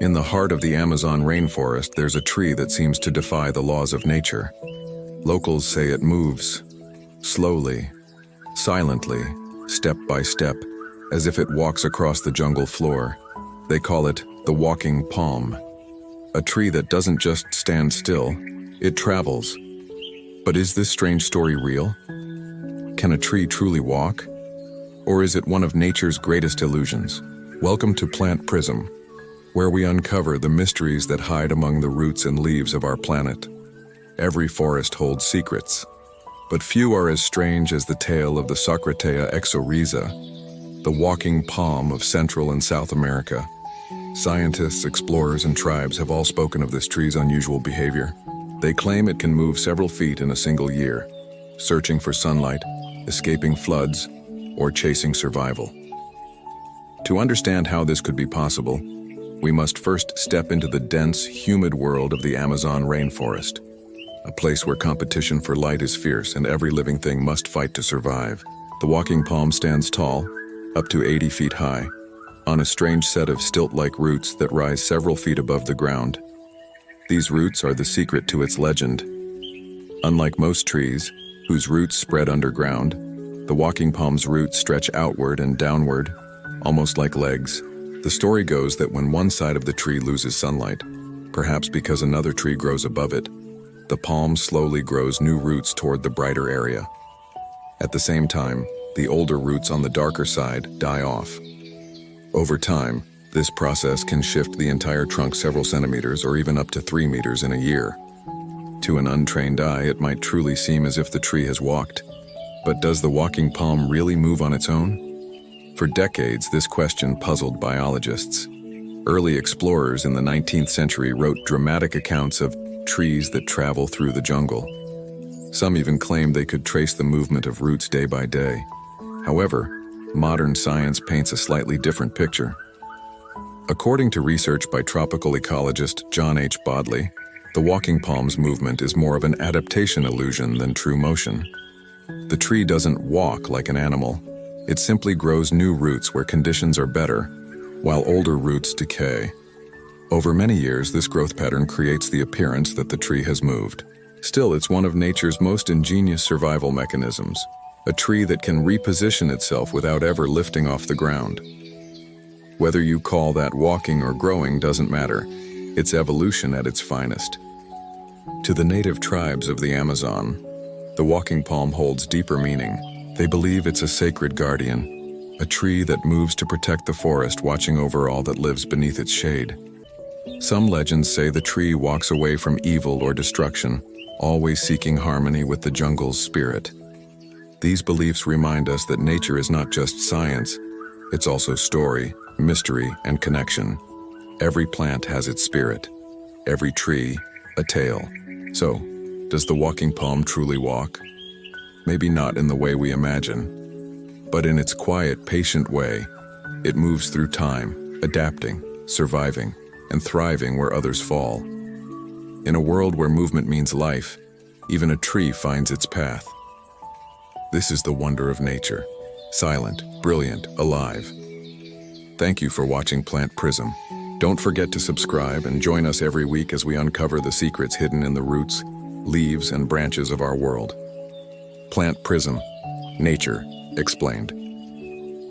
In the heart of the Amazon rainforest, there's a tree that seems to defy the laws of nature. Locals say it moves, slowly, silently, step by step, as if it walks across the jungle floor. They call it the walking palm. A tree that doesn't just stand still, it travels. But is this strange story real? Can a tree truly walk? Or is it one of nature's greatest illusions? Welcome to Plant Prism, where we uncover the mysteries that hide among the roots and leaves of our planet. Every forest holds secrets, but few are as strange as the tale of the Socratea exoryza, the walking palm of Central and South America. Scientists, explorers, and tribes have all spoken of this tree's unusual behavior. They claim it can move several feet in a single year, searching for sunlight, escaping floods, or chasing survival. To understand how this could be possible, we must first step into the dense, humid world of the Amazon rainforest, a place where competition for light is fierce and every living thing must fight to survive. The walking palm stands tall, up to 80 feet high, on a strange set of stilt-like roots that rise several feet above the ground. These roots are the secret to its legend. Unlike most trees, whose roots spread underground, the walking palm's roots stretch outward and downward, almost like legs. The story goes that when one side of the tree loses sunlight, perhaps because another tree grows above it, the palm slowly grows new roots toward the brighter area. At the same time, the older roots on the darker side die off. Over time, this process can shift the entire trunk several centimeters or even up to 3 meters in a year. To an untrained eye, it might truly seem as if the tree has walked. But does the walking palm really move on its own? For decades, this question puzzled biologists. Early explorers in the 19th century wrote dramatic accounts of trees that travel through the jungle. Some even claimed they could trace the movement of roots day by day. However, modern science paints a slightly different picture. According to research by tropical ecologist John H. Bodley, the walking palm's movement is more of an adaptation illusion than true motion. The tree doesn't walk like an animal. It simply grows new roots where conditions are better, while older roots decay. Over many years, this growth pattern creates the appearance that the tree has moved. Still, it's one of nature's most ingenious survival mechanisms, a tree that can reposition itself without ever lifting off the ground. Whether you call that walking or growing doesn't matter. It's evolution at its finest. To the native tribes of the Amazon, the walking palm holds deeper meaning. They believe it's a sacred guardian, a tree that moves to protect the forest, watching over all that lives beneath its shade. Some legends say the tree walks away from evil or destruction, always seeking harmony with the jungle's spirit. These beliefs remind us that nature is not just science, it's also story, mystery, and connection. Every plant has its spirit, every tree, a tale. So, does the walking palm truly walk? Maybe not in the way we imagine, but in its quiet, patient way, it moves through time, adapting, surviving, and thriving where others fall. In a world where movement means life, even a tree finds its path. This is the wonder of nature, silent, brilliant, alive. Thank you for watching Plant Prism. Don't forget to subscribe and join us every week as we uncover the secrets hidden in the roots, leaves, and branches of our world. Plant Prism, Nature Explained.